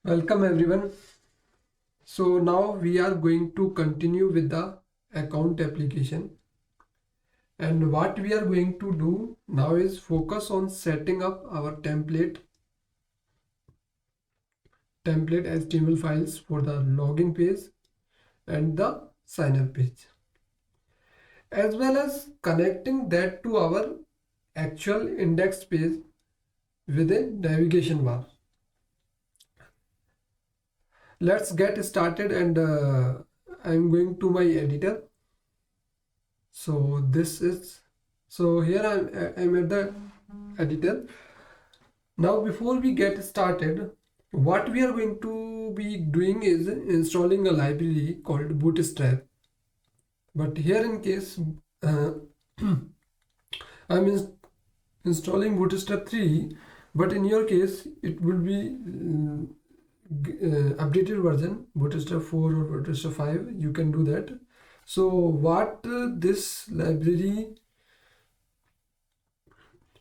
Welcome everyone. So now we are going to continue with the account application, and what we are going to do now is focus on setting up our template HTML files for the login page and the sign up page, as well as connecting that to our actual index page with a navigation bar. Let's get started, and I'm going to my editor. So here I'm at the editor. Now before we get started, what we are going to be doing is installing a library called Bootstrap. But here in case uh, I'm installing Bootstrap 3, but in your case it will be updated version Bootstrap 4 or Bootstrap 5. You can do that. So what this library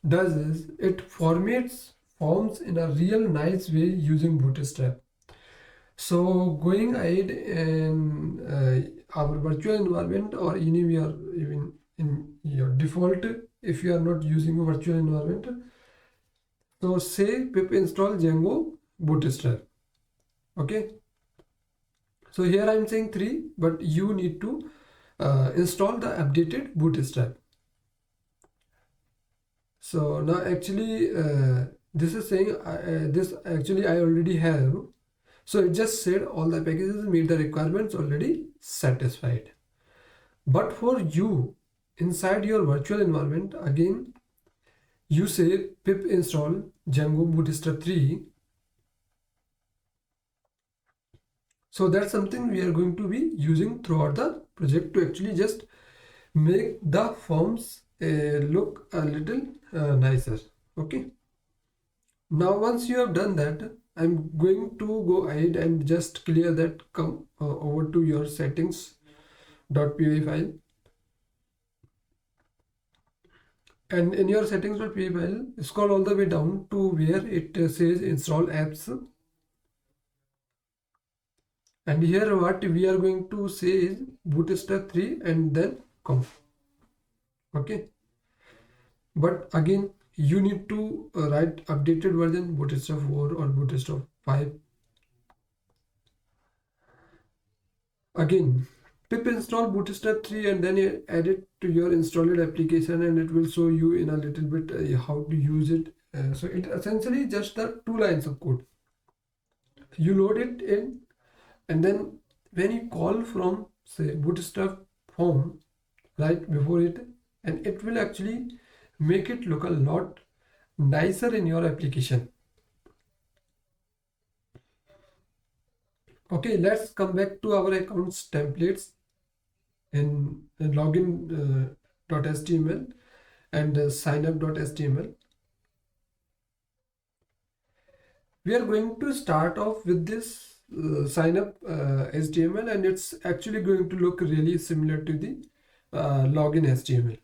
does is it formats forms in a real nice way using Bootstrap. So going ahead in our virtual environment, or even in your default, if you are not using a virtual environment, so say pip install Django Bootstrap. Okay, so here I'm saying 3, but you need to install the updated Bootstrap. So now actually this is saying this actually I already have. So it just said all the packages meet the requirements already satisfied. But for you, inside your virtual environment, again you say pip install Django Bootstrap 3. So that's something we are going to be using throughout the project to actually just make the forms look a little nicer. Okay. Now once you have done that, I'm going to go ahead and just clear that, come over to your settings.py file, and in your settings.py file scroll all the way down to where it says install apps, and here what we are going to say is Bootstrap 3 and then come. Okay, but again you need to write updated version Bootstrap 4 or Bootstrap 5. Again pip install Bootstrap 3 and then add it to your installed application, and it will show you in a little bit how to use it. So it essentially just the 2 lines of code. You load it in, and then when you call from say Bootstrap form right before it, and it will actually make it look a lot nicer in your application. Okay, let's come back to our accounts templates in login.html and signup.html. We are going to start off with this signup HTML, and it's actually going to look really similar to the login HTML.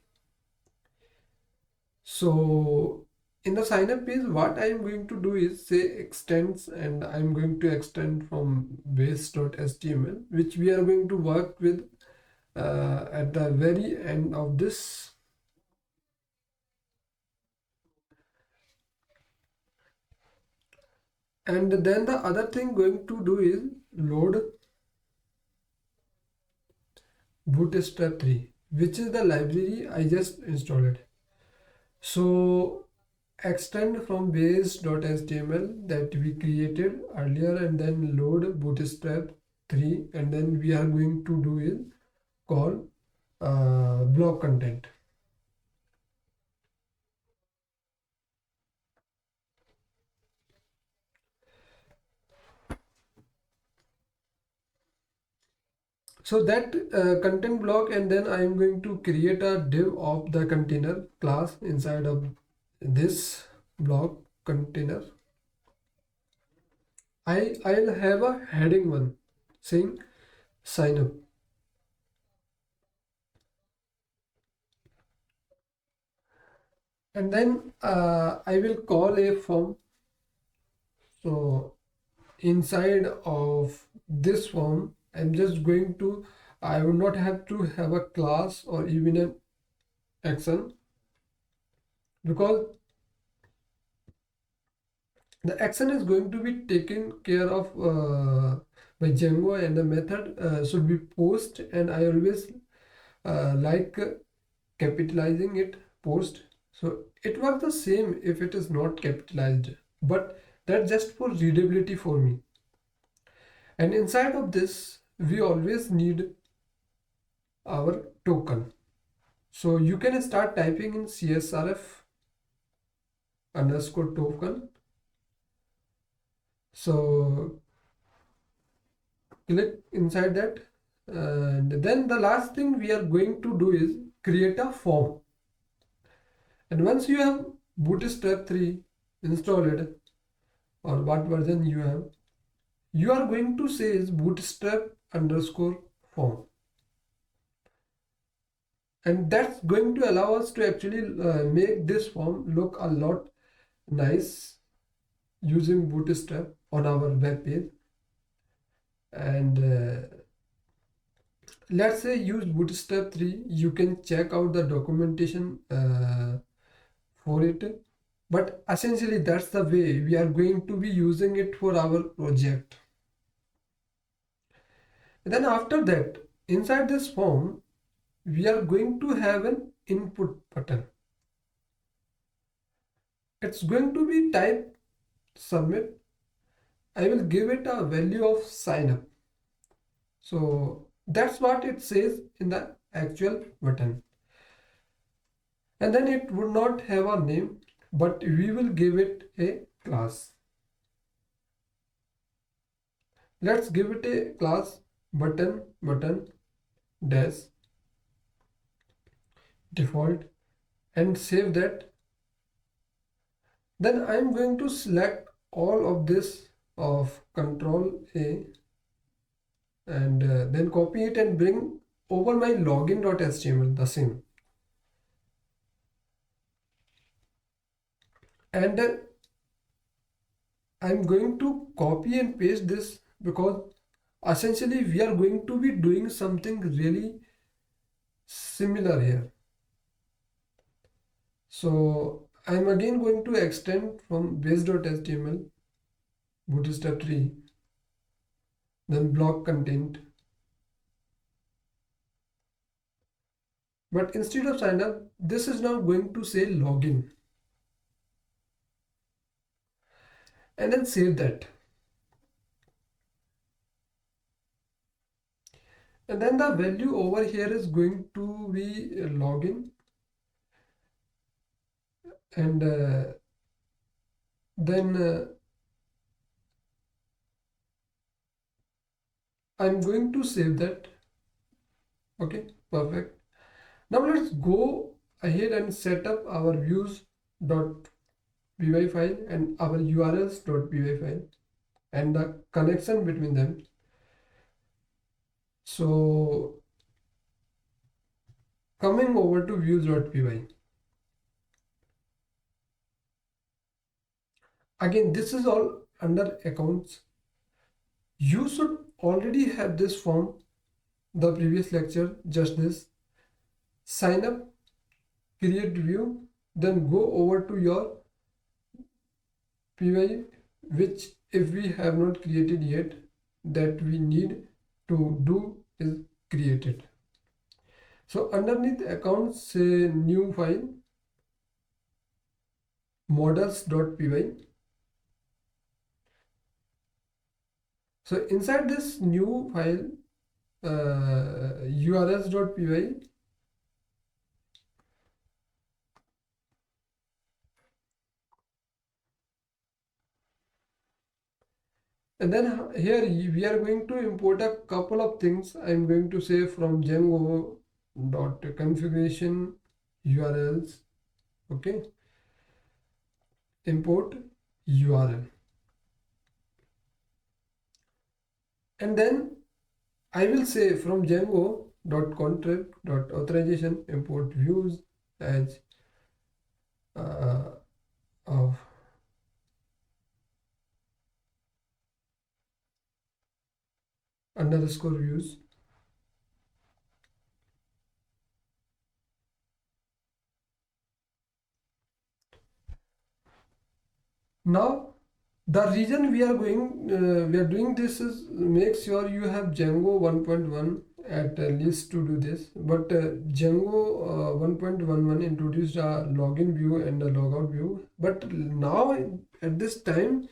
So in the signup page, what I am going to do is say extends, and I'm going to extend from base.html, which we are going to work with at the very end of this. And then the other thing going to do is load Bootstrap 3, which is the library I just installed. So extend from base.html that we created earlier, and then load Bootstrap 3, and then we are going to do is call block content. So that content block, and then I am going to create a div of the container class inside of this block container. I'll have a heading one saying sign up. And then I will call a form. So inside of this form, I would not have to have a class or even an action, because the action is going to be taken care of by Django, and the method should be post, and I always like capitalizing it, post. So it works the same if it is not capitalized, but that's just for readability for me. And inside of this, we always need our token. So you can start typing in csrf underscore token. So click inside that, and then the last thing we are going to do is create a form. And once you have Bootstrap 3 installed, or what version you have, you are going to say is bootstrap underscore form, and that's going to allow us to actually make this form look a lot nice using Bootstrap on our web page. And let's say use Bootstrap 3, you can check out the documentation for it, but essentially that's the way we are going to be using it for our project. And then after that, inside this form, we are going to have an input button. It's going to be type submit. I will give it a value of sign up. So that's what it says in the actual button. And then it would not have a name, but we will give it a class. Let's give it a class button dash default and save that. Then I'm going to select all of this of Control A, and then copy it and bring over my login.html the same. And I'm going to copy and paste this, because essentially we are going to be doing something really similar here. So I'm again going to extend from base.html, bootstrap 3, then block content. But instead of sign up, this is now going to say login, and then save that. And then the value over here is going to be login, and then I'm going to save that. Okay, perfect. Now let's go ahead and set up our views.py file and our urls.py file and the connection between them. So coming over to views.py, again this is all under accounts. You should already have this form, the previous lecture, just this. Sign up, create view, then go over to your py, which if we have not created yet, that we need to do is create it. So underneath accounts, say new file, models.py. So inside this new file, urls.py, and then here we are going to import a couple of things. I'm going to say from Django dot configuration urls. Okay, import url, and then I will say from Django dot contrib dot authorization import views as of underscore views. Now the reason we are doing this is make sure you have Django 1.1 at least to do this. But Django 1.11 introduced a login view and a logout view. But now at this time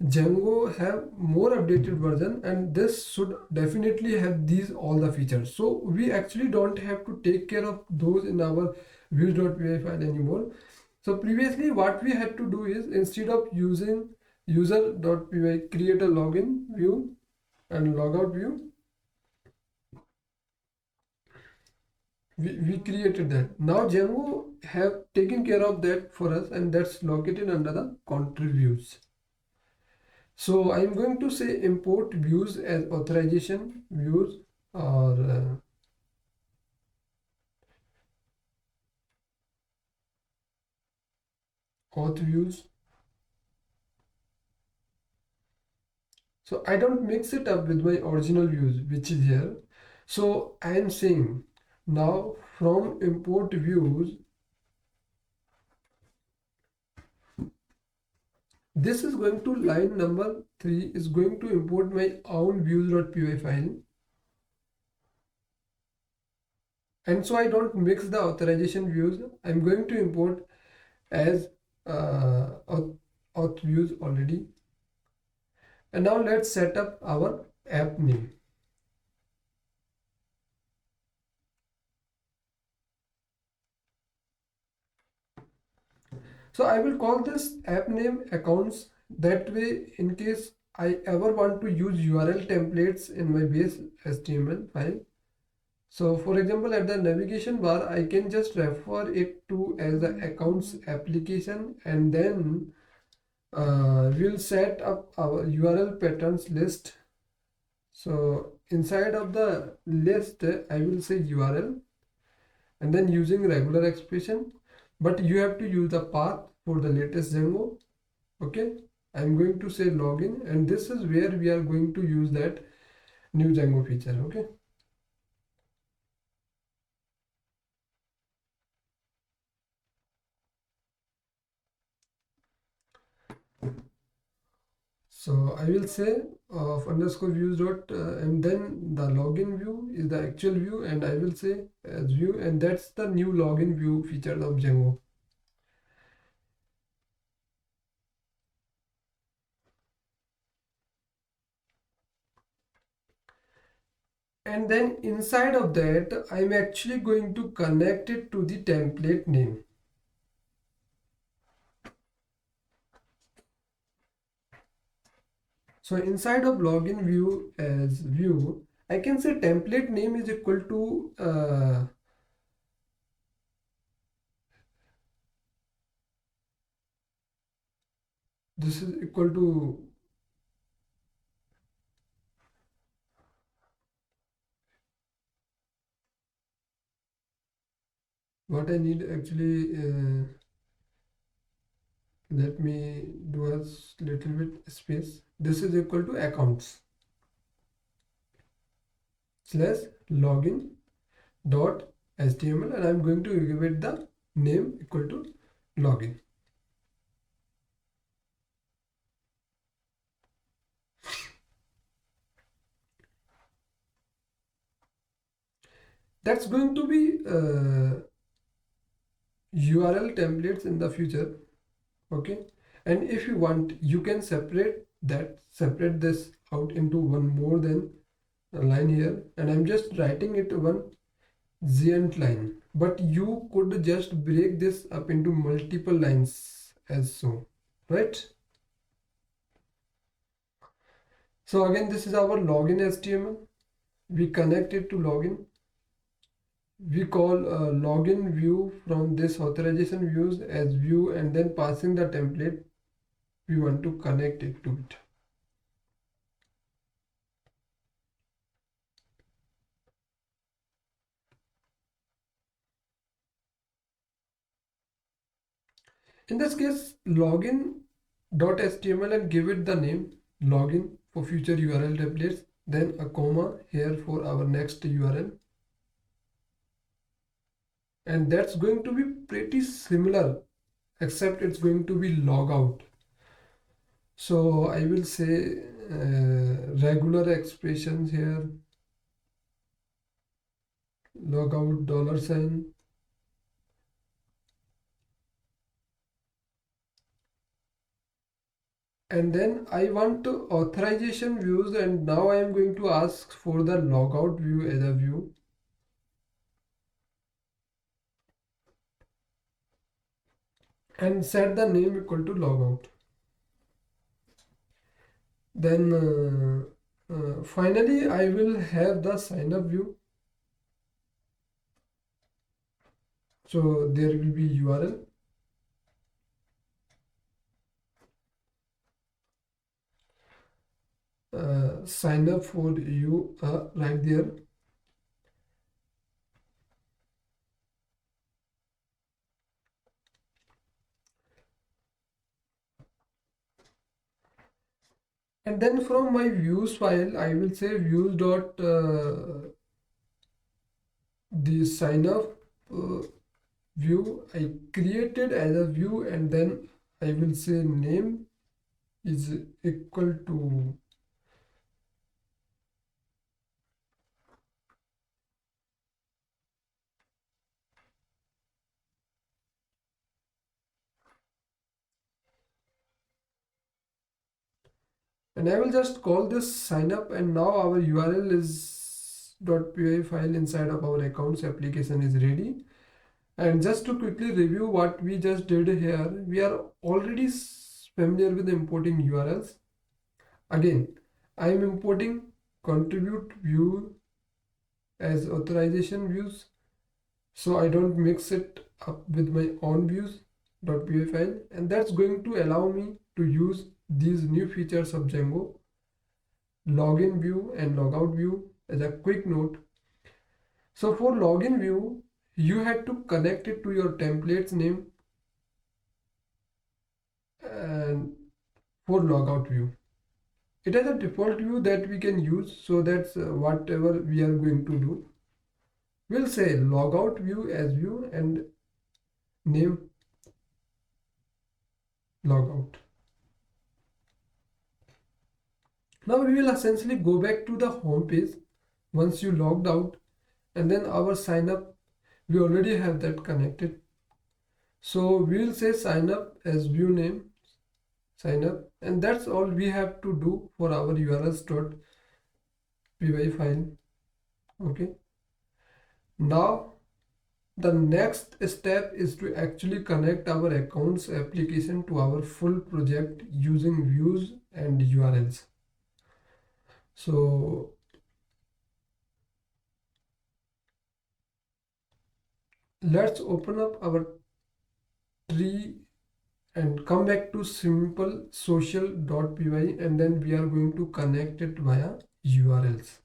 Django have more updated version, and this should definitely have these all the features. So we actually don't have to take care of those in our views.py file anymore. So previously what we had to do is, instead of using user.py, create a login view and logout view. We created that. Now Django have taken care of that for us, and that's located under the contrib views. So I'm going to say import views as authorization views, or auth views. So I don't mix it up with my original views, which is here. So I am saying now from import views, this is going to line number 3 is going to import my own views.py file. And so I don't mix the authorization views. I'm going to import as auth views already. And now let's set up our app name. So I will call this app name accounts. That way, in case I ever want to use URL templates in my base HTML file. So for example, at the navigation bar, I can just refer it to as the accounts application, and then we'll set up our URL patterns list. So inside of the list, I will say URL, and then using regular expression, but you have to use the path for the latest Django. Okay, I'm going to say login, and this is where we are going to use that new Django feature. Okay, so I will say of underscore views dot and then the login view is the actual view, and I will say as view, and that's the new login view feature of Django. And then inside of that, I'm actually going to connect it to the template name. So inside of login view as view, I can say template name is equal to this is equal to what I need actually. Let me do a little bit space. This is equal to accounts slash login dot html, and I'm going to give it the name equal to login. That's going to be URL templates in the future. Okay, and if you want, you can separate this out into one more than a line here, and I'm just writing it one Zient line, but you could just break this up into multiple lines as so, right? So again, this is our login HTML. We connect it to login. We call login view from this authorization views as view, and then passing the template we want to connect it to it. In this case, login.html and give it the name login for future URL templates. then a comma here for our next URL, and that's going to be pretty similar, except it's going to be logout. So I will say regular expressions here, logout $sign, and then I want to authorization views, and now I am going to ask for the logout view as a view, and set the name equal to logout. Then finally I will have the sign up view. So there will be URL, sign up for you right there. And then from my views file, I will say views dot the sign up uh, view I created as a view, and then I will say name is equal to, and I will just call this sign up, and now our URL is .py file inside of our accounts application is ready. And just to quickly review what we just did here, we are already familiar with importing URLs. Again, I am importing contribute view as authorization views, so I don't mix it up with my own views .py file, and that's going to allow me to use these new features of Django, login view and logout view. As a quick note, so for login view, you had to connect it to your template's name, and for logout view, it has a default view that we can use, so that's whatever we are going to do. We'll say logout view as view and name logout. Now we will essentially go back to the home page once you logged out, and then our sign up, we already have that connected. So we will say sign up as view name, sign up, and that's all we have to do for our urls.py file. Okay. Now the next step is to actually connect our accounts application to our full project using views and URLs. So let's open up our tree and come back to simple social.py, and then we are going to connect it via URLs.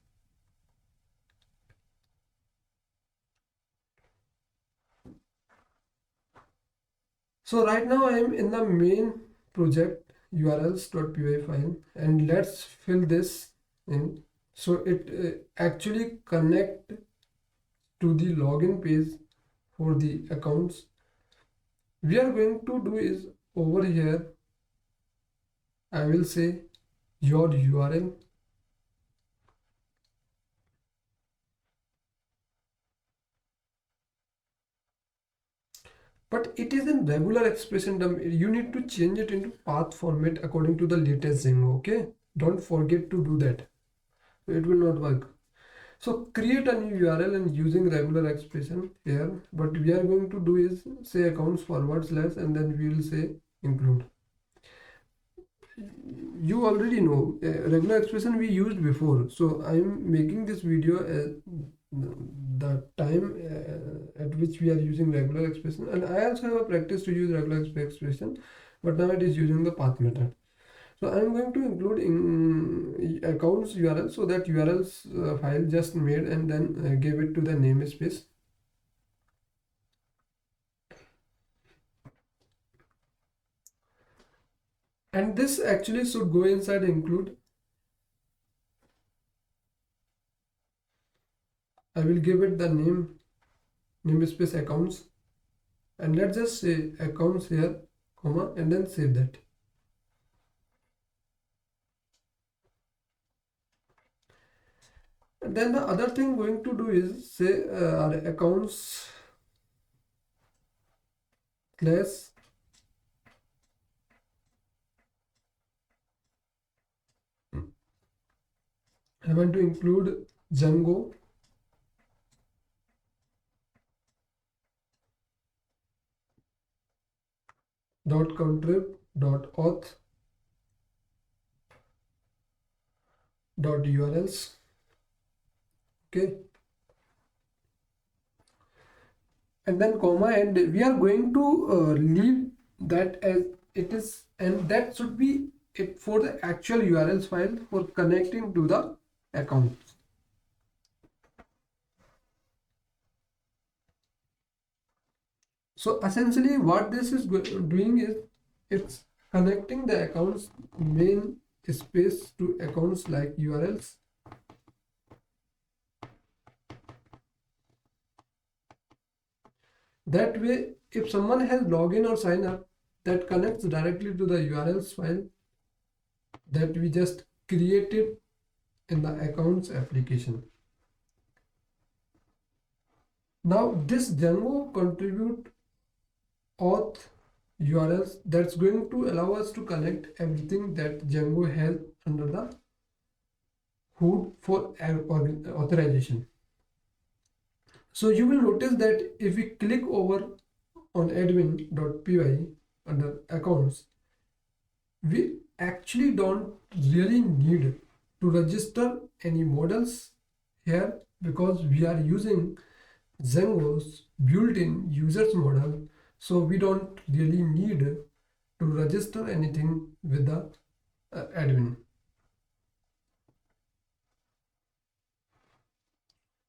So right now I am in the main project urls.py file, and let's fill this in. So it actually connect to the login page for the accounts. We are going to do is over here, I will say your URL, but it is in regular expression term. You need to change it into path format according to the latest Django. Okay, don't forget to do that. It will not work. So create a new URL and using regular expression here. What we are going to do is say accounts forward slash, and then we will say include. You already know regular expression we used before. So I am making this video the time at which we are using regular expression, and I also have a practice to use regular expression, but now it is using the path method. So I'm going to include in accounts URL, so that URLs file just made, and then give it to the namespace. And this actually should go inside include. I will give it the namespace accounts, and let's just say accounts here, comma, and then save that. And then the other thing going to do is say our accounts class I want to include Django .contrib.auth .urls. Okay, and then comma, and we are going to leave that as it is, and that should be it for the actual URLs file for connecting to the account. So essentially what this is doing is it's connecting the accounts main space to accounts like URLs. That way, if someone has login or sign up, that connects directly to the URLs file that we just created in the accounts application. Now this Django contribute auth URLs, that's going to allow us to connect everything that Django has under the hood for authorization. So you will notice that if we click over on admin.py under accounts, we actually don't really need to register any models here because we are using Django's built-in users model, so we don't really need to register anything with the admin.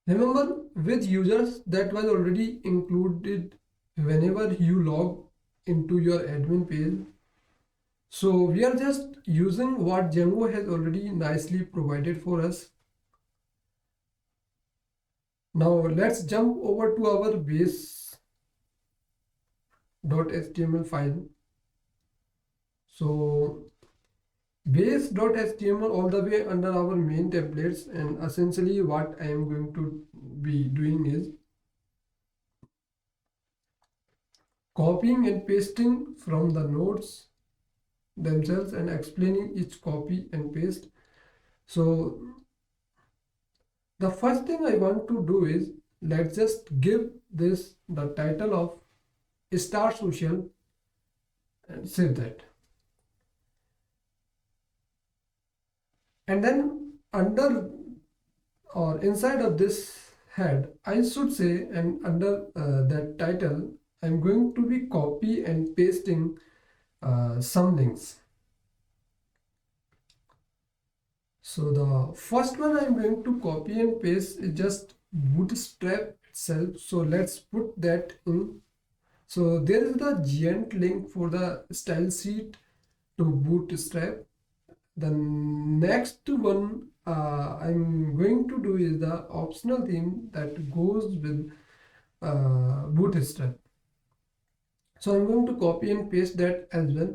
Remember, with users that was already included whenever you log into your admin page. So we are just using what Django has already nicely provided for us. Now let's jump over to our base.html file. So base.html all the way under our main templates, and essentially what I am going to be doing is copying and pasting from the nodes themselves and explaining each copy and paste. So the first thing I want to do is let's just give this the title of Star Social and save that. And then under or inside of this head, I should say, and under that title, I'm going to be copy and pasting some links. So the first one I'm going to copy and paste is just Bootstrap itself. So let's put that in. So there is the giant link for the style sheet to Bootstrap. The next one I'm going to do is the optional theme that goes with Bootstrap. So I'm going to copy and paste that as well.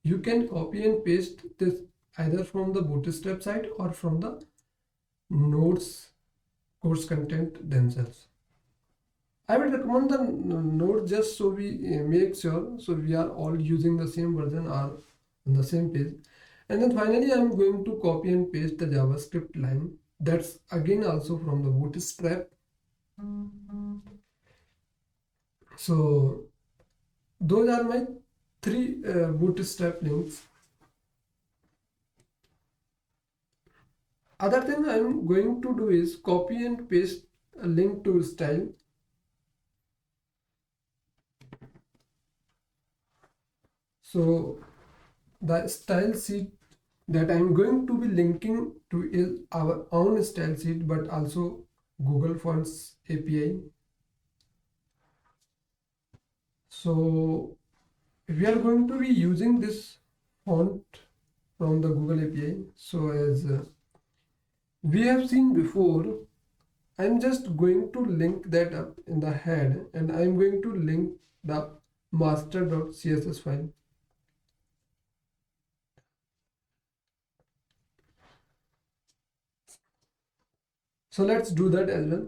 You can copy and paste this either from the Bootstrap site or from the nodes course content themselves. I would recommend the node just so we make sure so we are all using the same version or on the same page. And then finally I'm going to copy and paste the JavaScript line, that's again also from the Bootstrap. So those are my three Bootstrap links. Other thing I'm going to do is copy and paste a link to style. So the style sheet that I'm going to be linking to is our own style sheet, but also Google Fonts API. So we are going to be using this font from the Google API. So as we have seen before, I'm just going to link that up in the head, and I'm going to link the master.css file. So let's do that as well.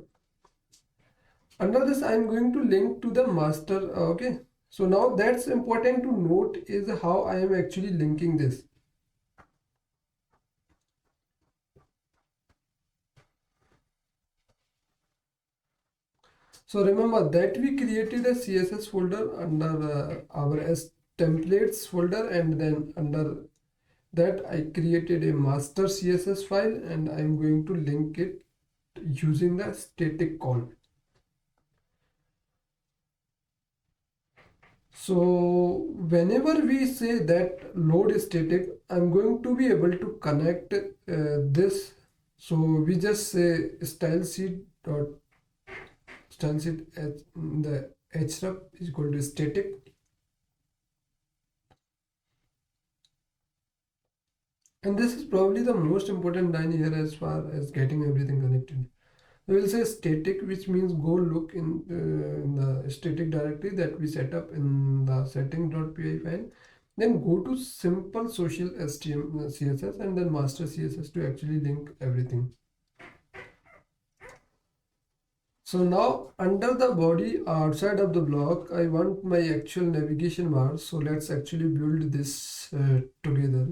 Under this, I'm going to link to the master. Okay. So now that's important to note is how I am actually linking this. So remember that we created a CSS folder under our S templates folder, and then under that I created a master CSS file, and I'm going to link it using the static call. So whenever we say that load is static, I'm going to be able to connect this. So we just say style sheet dot style sheet as the href is equal to static. And this is probably the most important line here as far as getting everything connected. We will say static, which means go look in the static directory that we set up in the setting.py file. Then go to simple social HTML CSS and then master CSS to actually link everything. So now under the body outside of the block, I want my actual navigation bar. So let's actually build this together.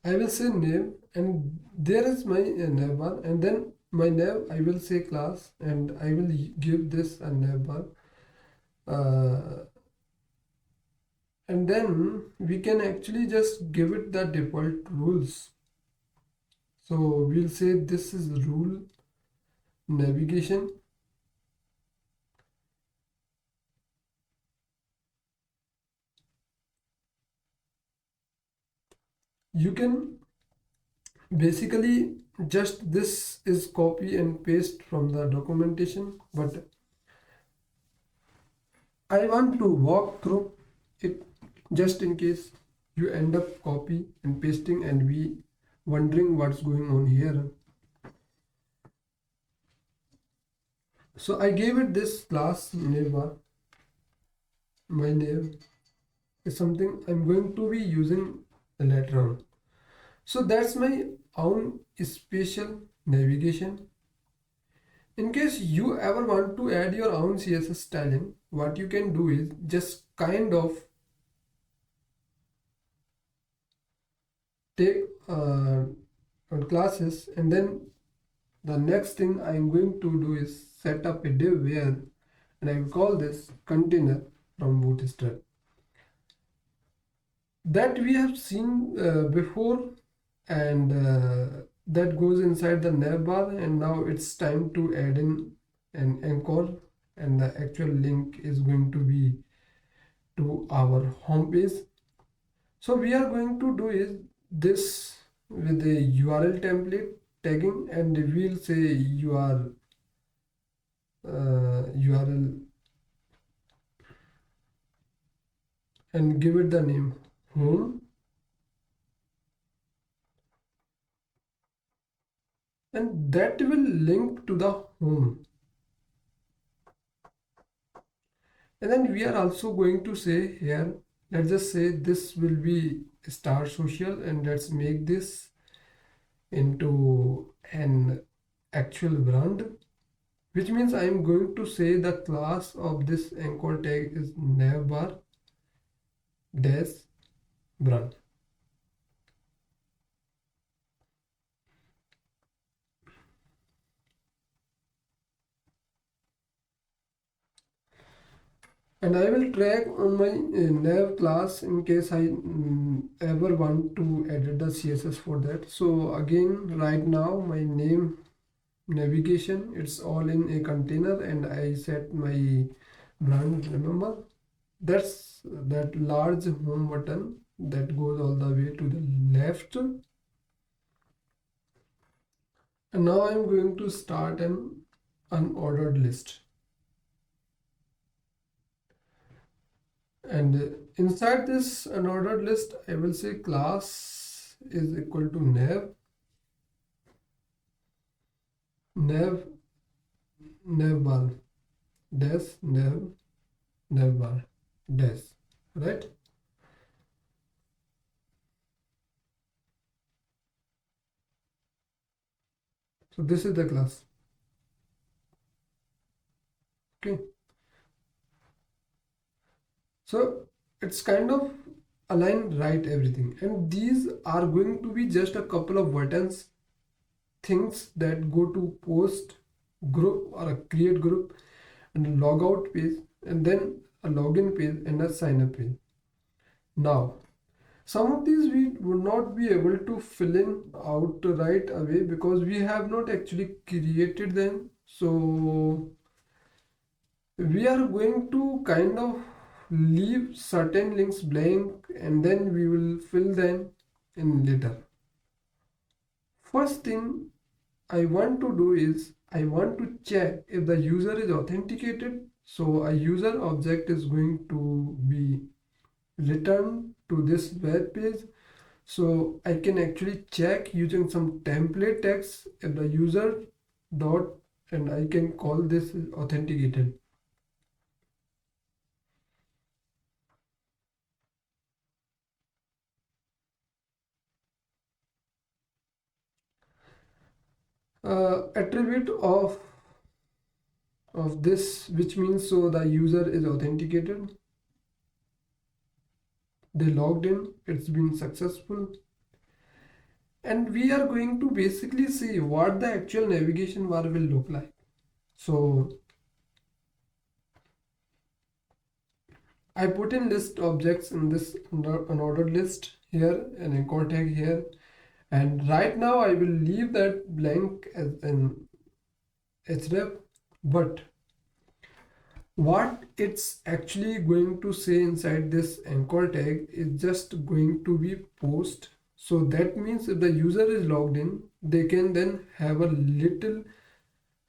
I will say nav, and there is my nav bar, and then my nav I will say class, and I will give this a nav bar, and then we can actually just give it the default rules. So we'll say this is rule navigation. You can basically just this is copy and paste from the documentation, but I want to walk through it just in case you end up copy and pasting and we wondering what's going on here. So I gave it this class nav bar. My nav is something I'm going to be using later on. So that's my own special navigation. In case you ever want to add your own CSS styling, what you can do is just kind of take classes, and then the next thing I'm going to do is set up a div where, and I will call this container from Bootstrap. That we have seen before, and that goes inside the navbar, and now it's time to add in an anchor, and the actual link is going to be to our home page. So we are going to do is this with a URL template tagging, and we'll say URL and give it the name home, and that will link to the home. And then we are also going to say here, let's just say this will be star social, and let's make this into an actual brand, which means I am going to say the class of this anchor tag is navbar dash brand. And I will track on my nav class in case I ever want to edit the CSS for that. So again, right now my name navigation, it's all in a container, and I set my brand. Remember, that's that large home button that goes all the way to the left. And now I'm going to start an unordered list. And inside this unordered list, I will say class is equal to nav navbar dash navbar dash, right? So this is the class. Okay. So it's kind of align right everything. And these are going to be just a couple of buttons, things that go to post group or a create group and a logout page and then a login page and a sign up page. Now, some of these we would not be able to fill in out right away because we have not actually created them. So we are going to kind of leave certain links blank and then we will fill them in later. First thing I want to do is I want to check if the user is authenticated. So a user object is going to be returned to this web page. So I can actually check using some template text if the user dot and I can call this authenticated. Attribute of this, which means so the user is authenticated, they logged in, it's been successful, and we are going to basically see what the actual navigation bar will look like. So I put in list objects in this unordered list here, an anchor tag here, and right now I will leave that blank as an href, but what it's actually going to say inside this anchor tag is just going to be post. So that means if the user is logged in, they can then have a little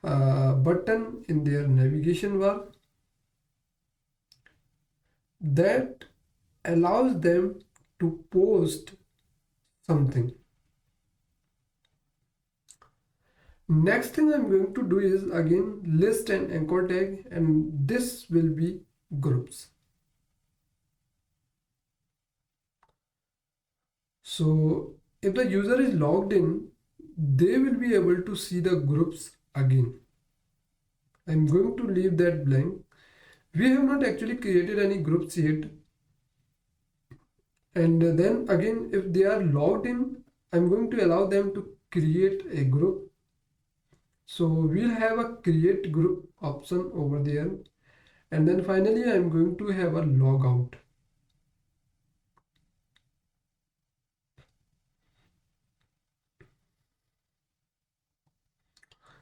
button in their navigation bar that allows them to post something. Next thing I'm going to do is again list and anchor tag, and this will be groups. So if the user is logged in, they will be able to see the groups again. I'm going to leave that blank. We have not actually created any groups yet. And then again, if they are logged in, I'm going to allow them to create a group. So we'll have a create group option over there. And then finally, I'm going to have a logout.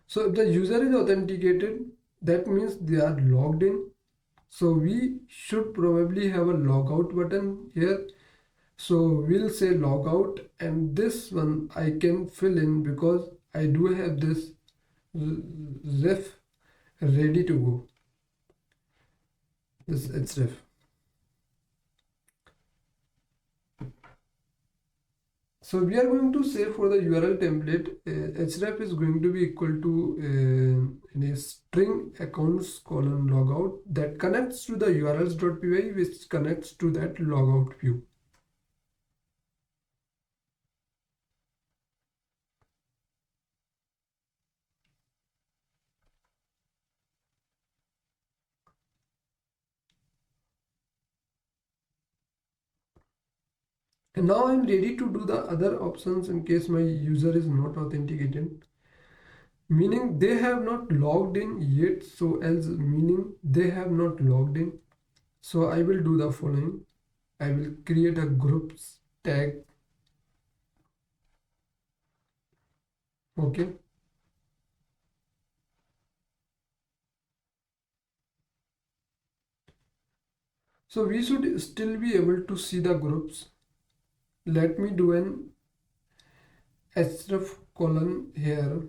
So if the user is authenticated, that means they are logged in. So we should probably have a logout button here. So we'll say logout, and this one I can fill in because I do have this ref ready to go. This it's ref. So we are going to say for the URL template, href is going to be equal to in a string accounts colon logout that connects to the urls.py, which connects to that logout view. And now I'm ready to do the other options in case my user is not authenticated, meaning they have not logged in yet. So else meaning they have not logged in. So I will do the following. I will create a groups tag. Okay. So we should still be able to see the groups. Let me do an href colon here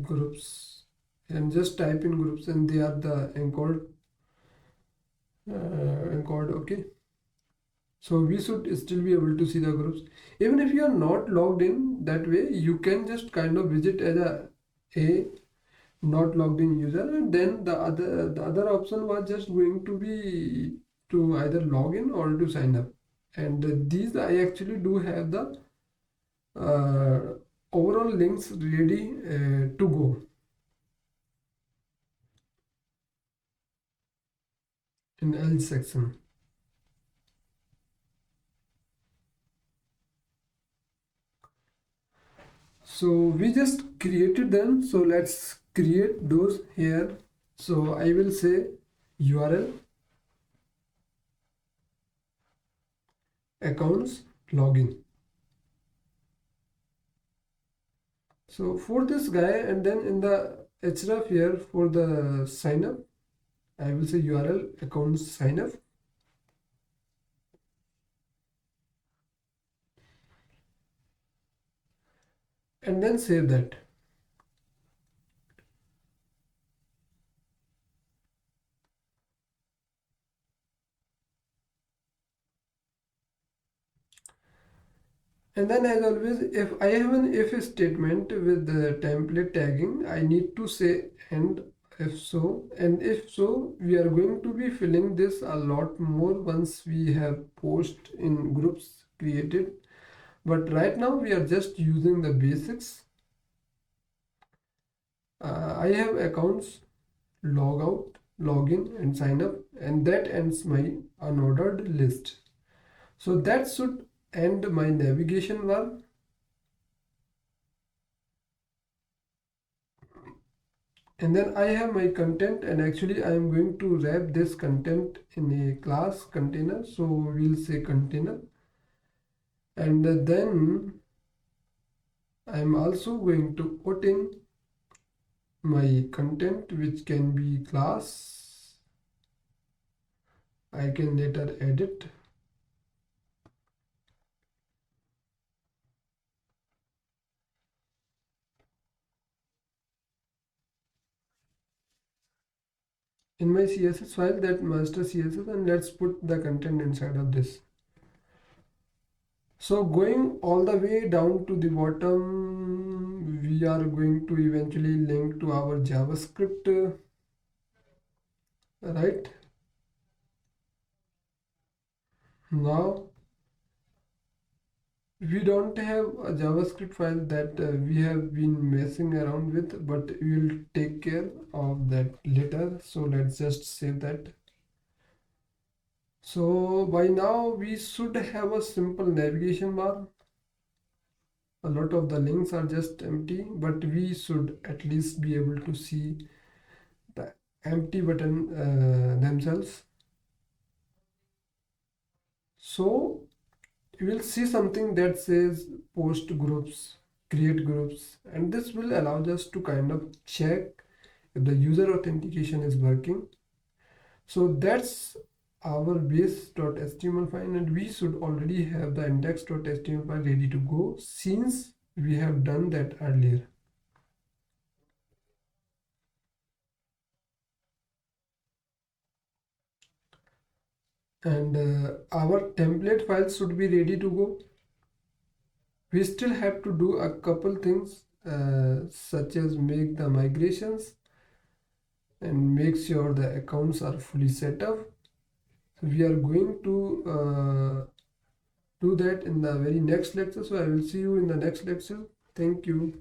groups. and just type in groups and they are the encode. Okay, so we should still be able to see the groups even if you are not logged in. That way you can just kind of visit as a not logged in user, and then the other option was just going to be to either log in or to sign up. And these I actually do have the uh, overall links ready to go in L section. So we just created them, so let's create those here. So I will say URL accounts login. So for this guy, and then in the href here for the sign up, I will say URL accounts sign up, and then save that. And then as always, if I have an if statement with the template tagging, I need to say and if so, and if so, we are going to be filling this a lot more once we have post in groups created. But right now we are just using the basics. I have accounts log out, login and sign up, and that ends my unordered list. So that should end my navigation bar. And then I have my content, and actually I am going to wrap this content in a class container. So we'll say container, and then I'm also going to put in my content, which can be class. I can later edit. In my CSS file, that master CSS, and let's put the content inside of this. So going all the way down to the bottom, we are going to eventually link to our JavaScript, right? Now we don't have a JavaScript file that we have been messing around with, but we will take care of that later. So let's just save that. So by now we should have a simple navigation bar. A lot of the links are just empty, but we should at least be able to see the empty button themselves. So you will see something that says post groups, create groups, and this will allow us to kind of check if the user authentication is working. So that's our base.html file, and we should already have the index.html file ready to go since we have done that earlier. And our template files should be ready to go. We still have to do a couple things such as make the migrations and make sure the accounts are fully set up. We are going to do that in the very next lecture. So I will see you in the next lecture. Thank you.